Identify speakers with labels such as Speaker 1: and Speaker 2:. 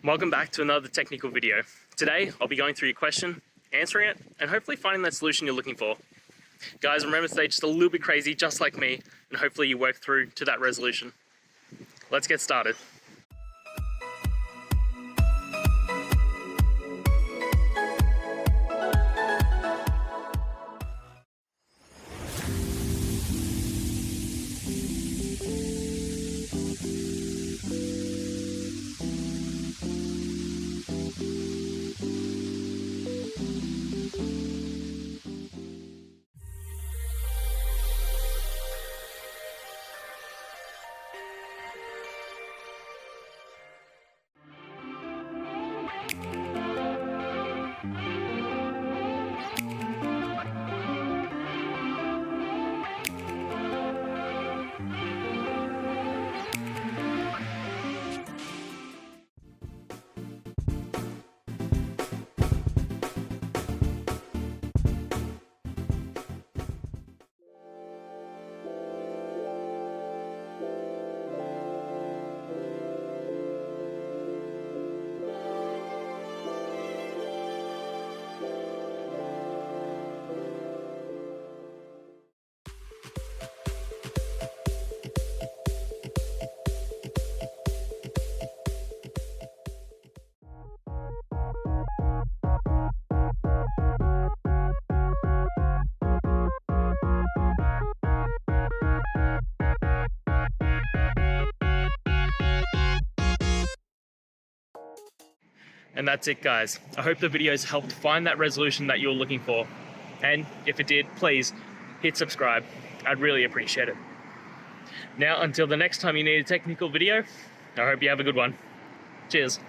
Speaker 1: Welcome back to another technical video. Today, I'll be going through your question, answering it, and hopefully finding that solution you're looking for. Guys, remember to stay just a little bit crazy, just like me, and hopefully you work through to that resolution. Let's get started. And that's it, guys. I hope the videos helped find that resolution that you're looking for. And if it did, please hit subscribe. I'd really appreciate it. Now, until the next time you need a technical video, I hope you have a good one. Cheers.